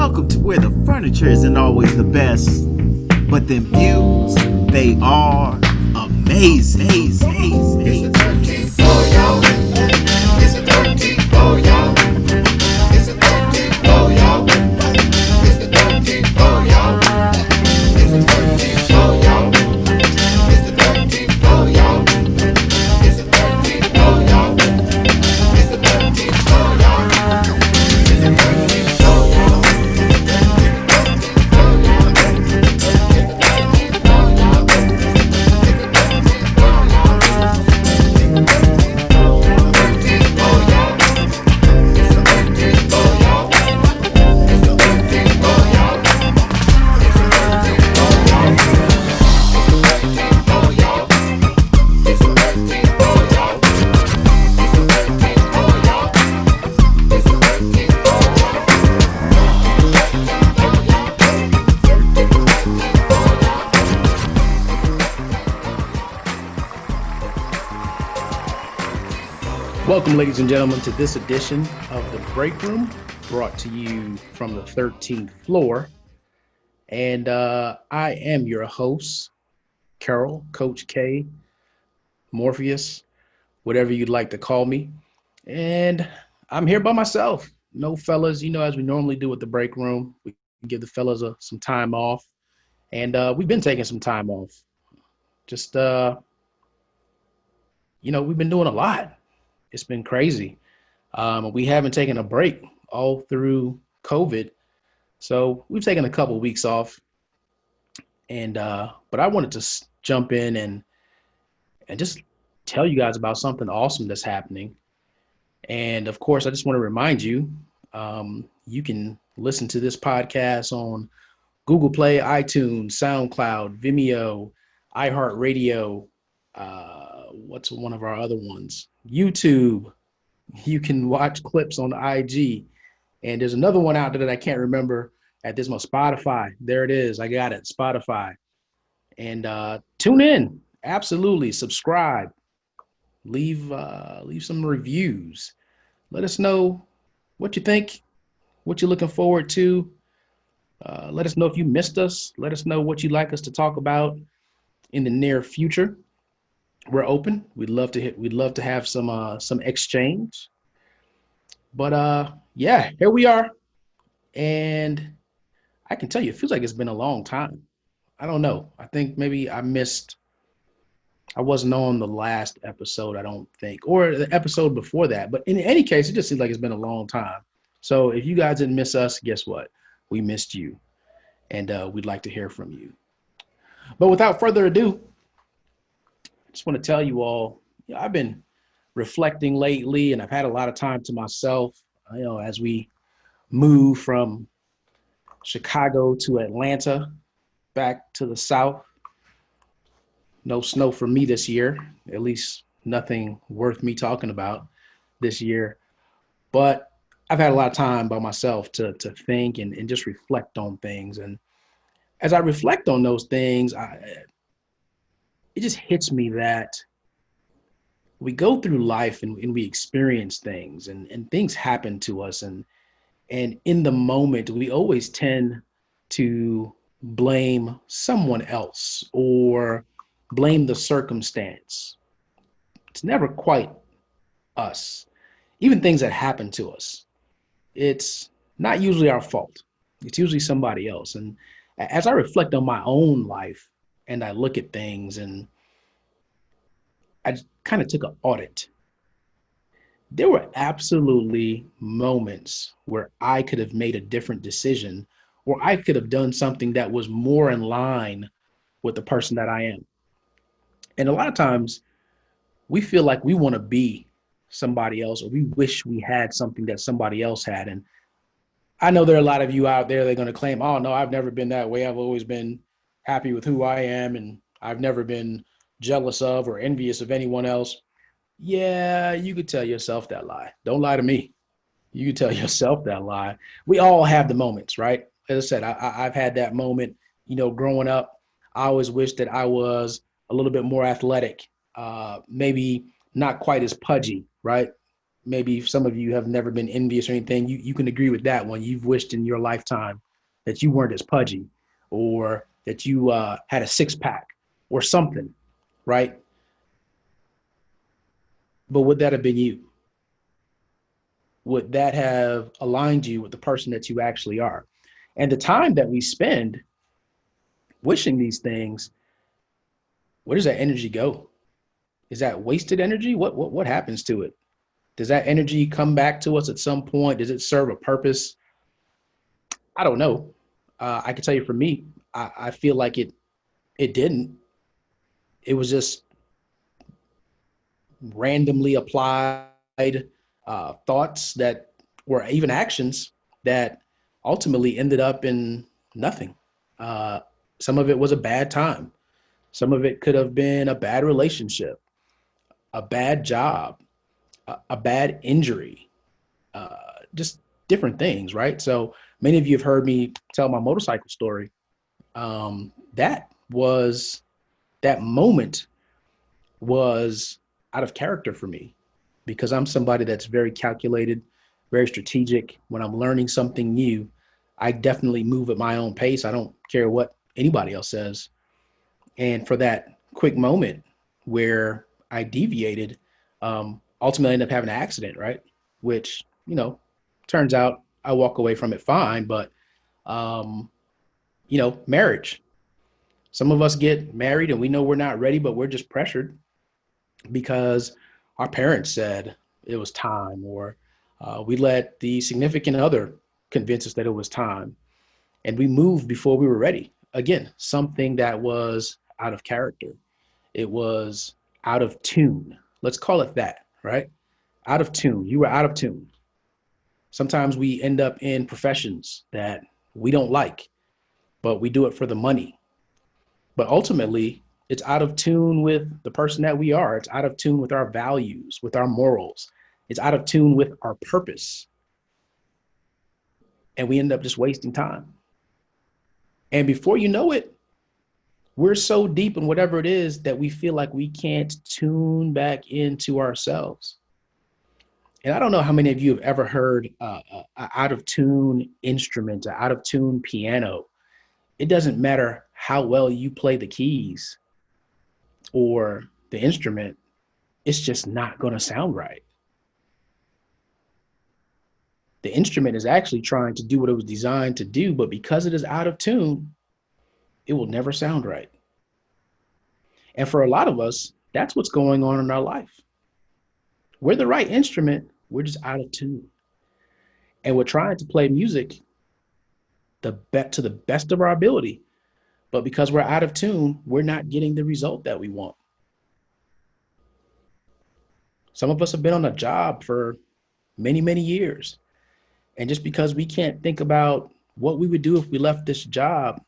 Welcome to where the furniture isn't always the best, but them views, they are amazing. It's a 13 for y'all. It's a 13 for y'all. It's a 13 for y'all. It's a 13 for y'all. It's a 13 for y'all. It's a 13 for y'all. It's a 13 for y'all. It's a 13 for y'all. It's a 13 for y'all. Welcome, ladies and gentlemen, to this edition of The Break Room, brought to you from the 13th floor. And I am your host, Kerrol, Coach K, Morpheus, whatever you'd like to call me. And I'm here by myself. No fellas, as we normally do with The Break Room, we give the fellas some time off. And we've been taking some time off. Just, we've been doing a lot. It's been crazy. We haven't taken a break all through COVID. So we've taken a couple of weeks off. And but I wanted to jump in and just tell you guys about something awesome that's happening. And of course, I just want to remind you, you can listen to this podcast on Google Play, iTunes, SoundCloud, Vimeo, iHeartRadio, what's one of our other ones? YouTube. You can watch clips on IG. And there's another one out there that I can't remember at this moment. Spotify. There it is. I got it. Spotify. And tune in. Absolutely. Subscribe. Leave some reviews. Let us know what you think, what you're looking forward to. Let us know if you missed us. Let us know what you'd like us to talk about in the near future. We're open. We'd love to have some exchange. But here we are. And I can tell you, it feels like it's been a long time. I don't know. I think maybe I wasn't on the last episode, I don't think, or the episode before that. But in any case, it just seems like it's been a long time. So if you guys didn't miss us, guess what? We missed you. And we'd like to hear from you. But without further ado, I just want to tell you all, I've been reflecting lately, and I've had a lot of time to myself, as we move from Chicago to Atlanta, back to the South. No snow for me this year, at least nothing worth me talking about this year. But I've had a lot of time by myself to think and just reflect on things. And as I reflect on those things, it just hits me that we go through life and we experience things and things happen to us. And in the moment, we always tend to blame someone else or blame the circumstance. It's never quite us. Even things that happen to us, it's not usually our fault. It's usually somebody else. And as I reflect on my own life and I look at things and I kind of took an audit, there were absolutely moments where I could have made a different decision, or I could have done something that was more in line with the person that I am. And a lot of times we feel like we want to be somebody else, or we wish we had something that somebody else had. And I know there are a lot of you out there that are going to claim, oh, no, I've never been that way. I've always been happy with who I am, and I've never been jealous of or envious of anyone else. Yeah, you could tell yourself that lie. Don't lie to me. You could tell yourself that lie. We all have the moments, right? As I said, I've had that moment, growing up. I always wished that I was a little bit more athletic, maybe not quite as pudgy, right? maybe some of you have never been envious or anything, you can agree with that one. You've wished in your lifetime that you weren't as pudgy, or that you had a six pack or something, right? But would that have been you? Would that have aligned you with the person that you actually are? And the time that we spend wishing these things, where does that energy go? Is that wasted energy? What happens to it? Does that energy come back to us at some point? Does it serve a purpose? I don't know. I can tell you for me, I feel like it didn't. It was just randomly applied thoughts that were even actions that ultimately ended up in nothing. Uh, some of it was a bad time. Some of it could have been a bad relationship, a bad job, a bad injury, just different things, right? So many of you have heard me tell my motorcycle story. That was that moment was out of character for me, because I'm somebody that's very calculated, very strategic. When I'm learning something new, I definitely move at my own pace. I don't care what anybody else says. And for that quick moment where I deviated, ultimately ended up having an accident, right? Which, turns out I walk away from it fine. But, um, marriage. Some of us get married and we know we're not ready, but we're just pressured because our parents said it was time, or we let the significant other convince us that it was time. And we moved before we were ready. Again, something that was out of character. It was out of tune. Let's call it that, right? Out of tune. You were out of tune. Sometimes we end up in professions that we don't like, but we do it for the money. But ultimately, it's out of tune with the person that we are. It's out of tune with our values, with our morals. It's out of tune with our purpose. And we end up just wasting time. And before you know it, we're so deep in whatever it is that we feel like we can't tune back into ourselves. And I don't know how many of you have ever heard a out of tune instrument, an out of tune piano. It doesn't matter how well you play the keys or the instrument, it's just not going to sound right. The instrument is actually trying to do what it was designed to do, but because it is out of tune, it will never sound right. And for a lot of us, that's what's going on in our life. We're the right instrument, we're just out of tune. And we're trying to play music to the best of our ability. But because we're out of tune, we're not getting the result that we want. Some of us have been on a job for many, many years. And just because we can't think about what we would do if we left this job,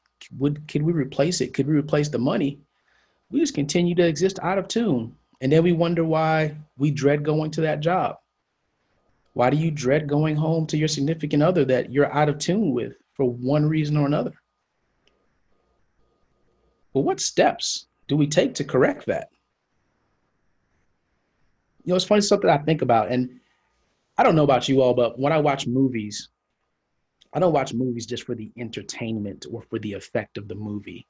could we replace it? Could we replace the money? We just continue to exist out of tune. And then we wonder why we dread going to that job. Why do you dread going home to your significant other that you're out of tune with for one reason or another? Well, what steps do we take to correct that? It's funny, something I think about, and I don't know about you all, but when I watch movies, I don't watch movies just for the entertainment or for the effect of the movie.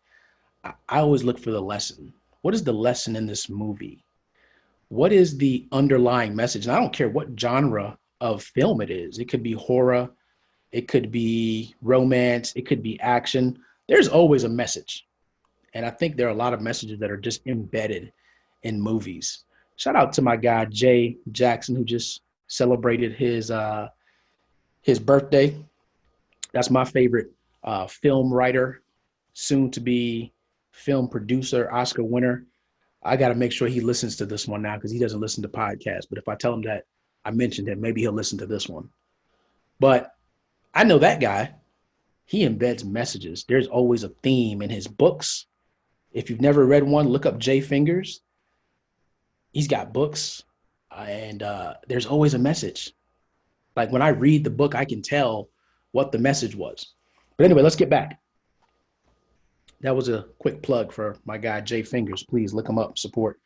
I always look for the lesson. What is the lesson in this movie? What is the underlying message? And I don't care what genre of film it is. It could be horror, it could be romance, it could be action. There's always a message. And I think there are a lot of messages that are just embedded in movies. Shout out to my guy, Jay Jackson, who just celebrated his birthday. That's my favorite film writer, soon to be film producer, Oscar winner. I got to make sure he listens to this one now because he doesn't listen to podcasts. But if I tell him that I mentioned him, maybe he'll listen to this one. But I know that guy, he embeds messages. There's always a theme in his books. If you've never read one, look up Jay Fingers. He's got books and there's always a message. Like when I read the book, I can tell what the message was. But anyway, let's get back. That was a quick plug for my guy, Jay Fingers. Please look him up, support.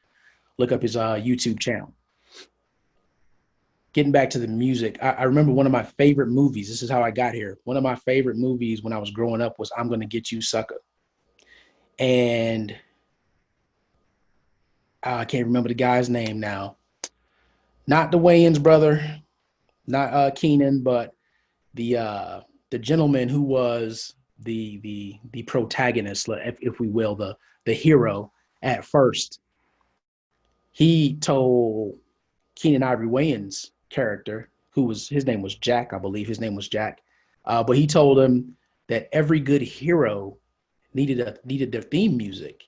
Look up his YouTube channel. getting back to the music, I remember one of my favorite movies. This is how I got here. One of my favorite movies when I was growing up was I'm Gonna Get You, Sucker. And I can't remember the guy's name now. Not the Wayans brother, not Keenan, but the uh, the gentleman who was the protagonist, if we will, the hero at first. He told Keenan Ivory Wayans' character, who was his name was Jack, I believe his name was Jack, but he told him that every good hero needed their theme music.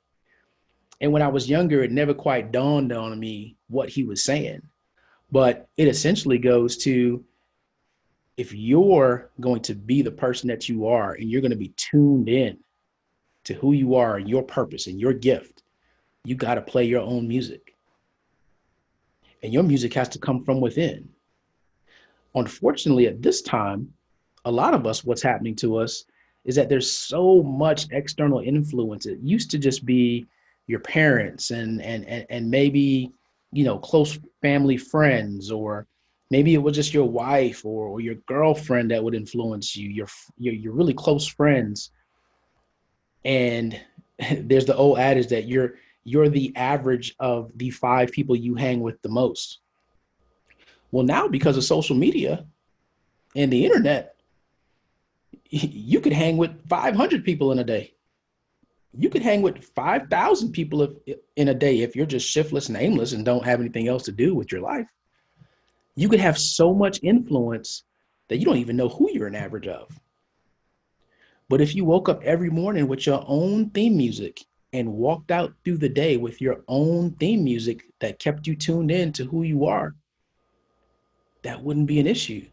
And when I was younger, it never quite dawned on me what he was saying. But it essentially goes to, if you're going to be the person that you are and you're going to be tuned in to who you are and your purpose and your gift, you got to play your own music. And your music has to come from within. Unfortunately, at this time, a lot of us, what's happening to us is that there's so much external influence. It used to just be your parents and maybe, close family friends, or maybe it was just your wife or your girlfriend that would influence you, your really close friends. And there's the old adage that you're the average of the 5 people you hang with the most. Well, now because of social media and the internet, you could hang with 500 people in a day. You could hang with 5,000 people in a day if you're just shiftless and aimless and don't have anything else to do with your life. You could have so much influence that you don't even know who you're an average of. But if you woke up every morning with your own theme music and walked out through the day with your own theme music that kept you tuned in to who you are, that wouldn't be an issue.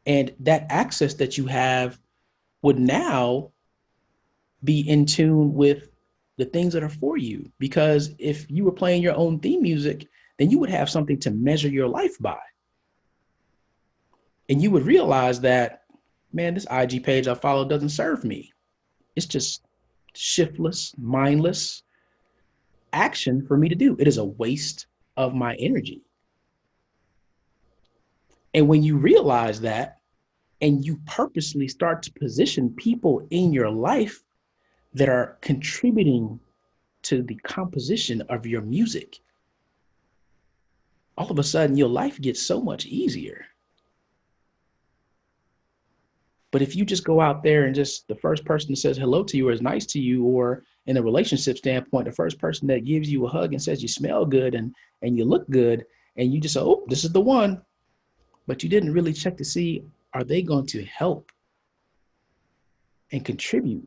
And that access that you have would now be in tune with the things that are for you. Because if you were playing your own theme music, then you would have something to measure your life by. And you would realize that, man, this IG page I follow doesn't serve me. It's just shiftless, mindless action for me to do. It is a waste of my energy. And when you realize that, and you purposely start to position people in your life that are contributing to the composition of your music, all of a sudden your life gets so much easier. But if you just go out there and just the first person that says hello to you or is nice to you, or in a relationship standpoint, the first person that gives you a hug and says you smell good and you look good, and you just say, oh, this is the one, but you didn't really check to see, are they going to help and contribute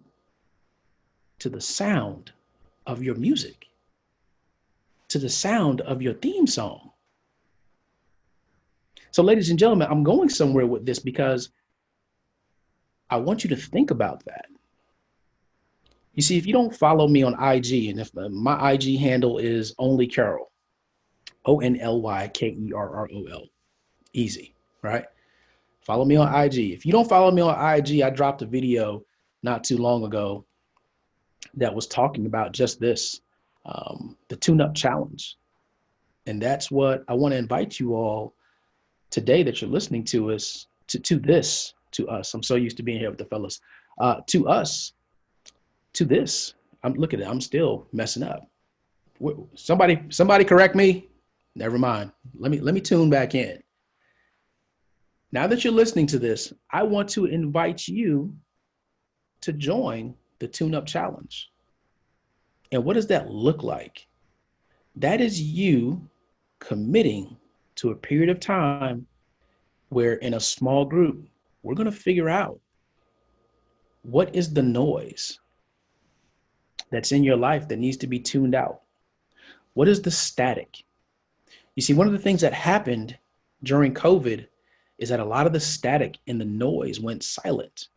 to the sound of your music, to the sound of your theme song? So, ladies and gentlemen, I'm going somewhere with this because I want you to think about that. You see, if you don't follow me on IG, and if my IG handle is only Kerrol, ONLYKERROL, easy, right? Follow me on IG. If you don't follow me on IG, I dropped a video not too long ago that was talking about just this, the tune-up challenge. And that's what I want to invite you all today that you're listening to us, to us. I'm so used to being here with the fellas. To us, to this. Look at it. I'm still messing up. Somebody correct me. Never mind. Let me tune back in. Now that you're listening to this, I want to invite you to join the tune-up challenge. And what does that look like? That is you committing to a period of time where, in a small group, we're going to figure out what is the noise that's in your life that needs to be tuned out. What is the static? You see, one of the things that happened during COVID is that a lot of the static and the noise went silent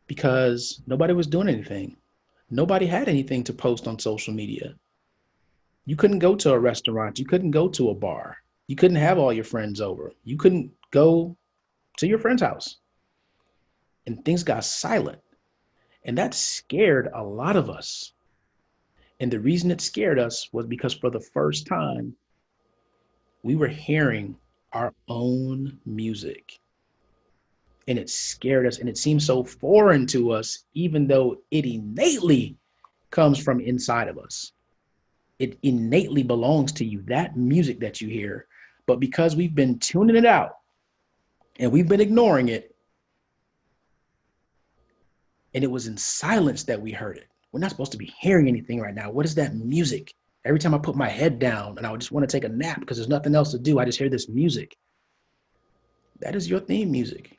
because nobody was doing anything. Nobody had anything to post on social media. You couldn't go to a restaurant. You couldn't go to a bar. You couldn't have all your friends over. You couldn't go to your friend's house. And things got silent. And that scared a lot of us. And the reason it scared us was because for the first time, we were hearing our own music, and it scared us, and it seemed so foreign to us, even though it innately comes from inside of us. It innately belongs to you, that music that you hear. But because we've been tuning it out and we've been ignoring it, and it was in silence that we heard it. We're not supposed to be hearing anything right now. What is that music? Every time I put my head down and I just want to take a nap because there's nothing else to do, I just hear this music. That is your theme music.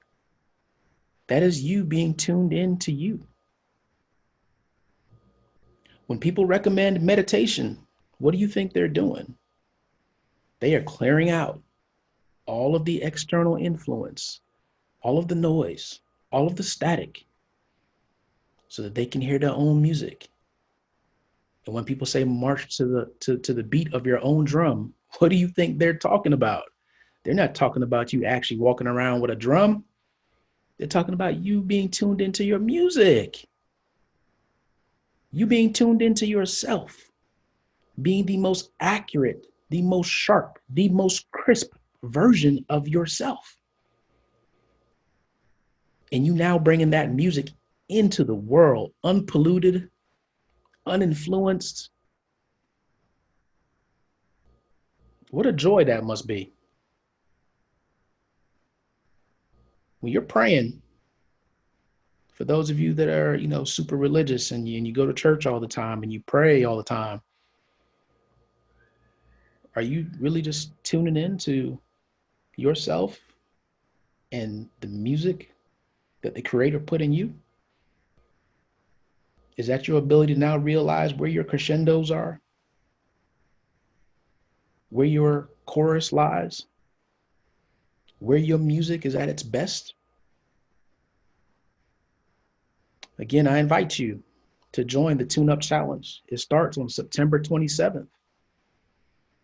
That is you being tuned in to you. When people recommend meditation, what do you think they're doing? They are clearing out all of the external influence, all of the noise, all of the static, so that they can hear their own music. And when people say march to the beat of your own drum, what do you think they're talking about? They're not talking about you actually walking around with a drum. They're talking about you being tuned into your music. You being tuned into yourself, being the most accurate, the most sharp, the most crisp version of yourself. And you now bringing that music into the world, unpolluted, uninfluenced. What a joy that must be. When you're praying, for those of you that are, super religious and you go to church all the time and you pray all the time, are you really just tuning in to yourself and the music that the Creator put in you? Is that your ability to now realize where your crescendos are? Where your chorus lies? Where your music is at its best? Again, I invite you to join the Tune Up Challenge. It starts on September 27th.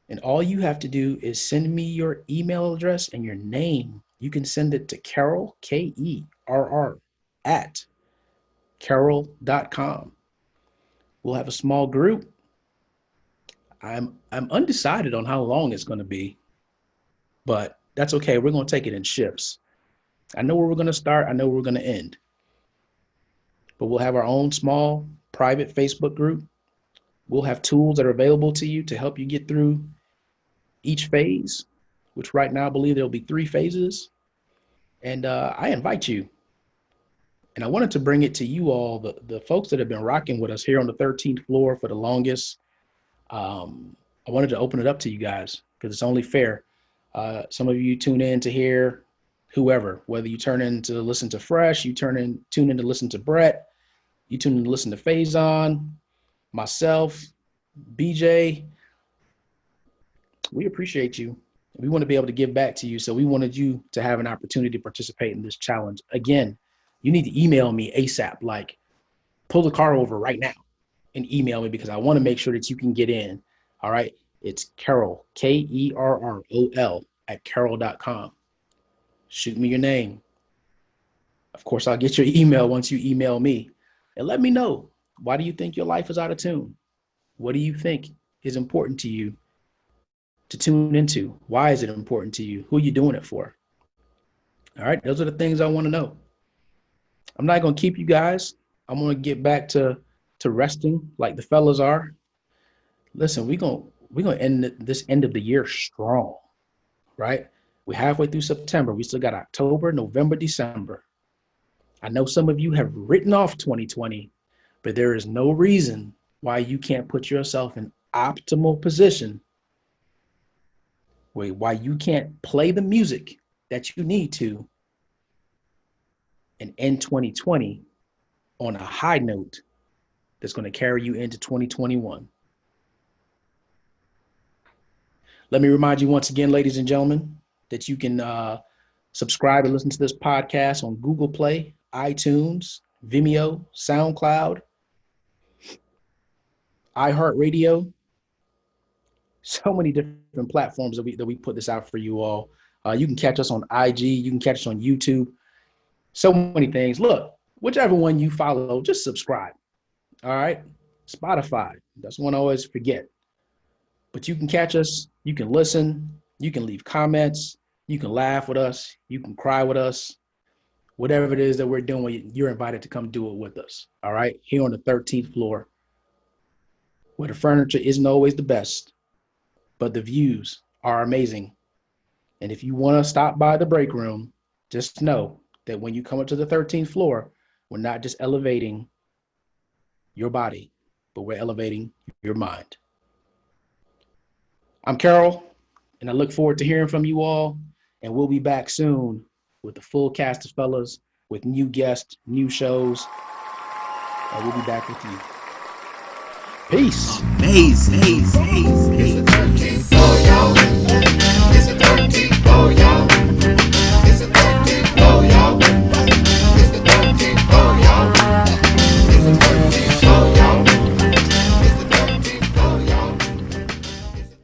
And all you have to do is send me your email address and your name. You can send it to Kerrol, Kerr, at Kerrol.com. We'll have a small group. I'm undecided on how long it's going to be, but that's okay. We're going to take it in shifts. I know where we're going to start. I know where we're going to end. But we'll have our own small private Facebook group. We'll have tools that are available to you to help you get through each phase, which right now I believe there'll be 3 phases. And I invite you. And I wanted to bring it to you all, the folks that have been rocking with us here on the 13th floor for the longest. I wanted to open it up to you guys because it's only fair. Some of you tune in to hear whoever, whether you turn in to listen to Fresh, you tune in to listen to Brett, you tune in to listen to Faison, myself, BJ. We appreciate you. We want to be able to give back to you. So we wanted you to have an opportunity to participate in this challenge. Again, you need to email me ASAP, like pull the car over right now and email me because I want to make sure that you can get in. All right. It's Kerrol, Kerrol at Kerrol.com. Shoot me your name. Of course, I'll get your email once you email me and let me know. Why do you think your life is out of tune? What do you think is important to you to tune into? Why is it important to you? Who are you doing it for? All right. Those are the things I want to know. I'm not going to keep you guys. I'm going to get back to resting like the fellas are. Listen, we're going to end this end of the year strong, right? We're halfway through September. We still got October, November, December. I know some of you have written off 2020, but there is no reason why you can't put yourself in optimal position, why you can't play the music that you need to and end 2020 on a high note that's going to carry you into 2021. Let me remind you once again, ladies and gentlemen, that you can subscribe and listen to this podcast on Google Play, iTunes, Vimeo, SoundCloud, iHeartRadio. So many different platforms that we put this out for you all. You can catch us on IG. You can catch us on YouTube. So many things. Look, whichever one you follow, just subscribe. All right. Spotify. That's one I always forget. But you can catch us. You can listen. You can leave comments. You can laugh with us. You can cry with us. Whatever it is that we're doing, you're invited to come do it with us. All right. Here on the 13th floor, where the furniture isn't always the best, but the views are amazing. And if you want to stop by the break room, just know that when you come up to the 13th floor, we're not just elevating your body, but we're elevating your mind. I'm Kerrol, and I look forward to hearing from you all. And we'll be back soon with the full cast of fellas, with new guests, new shows. And we'll be back with you. Peace. Amazing. It's the 13th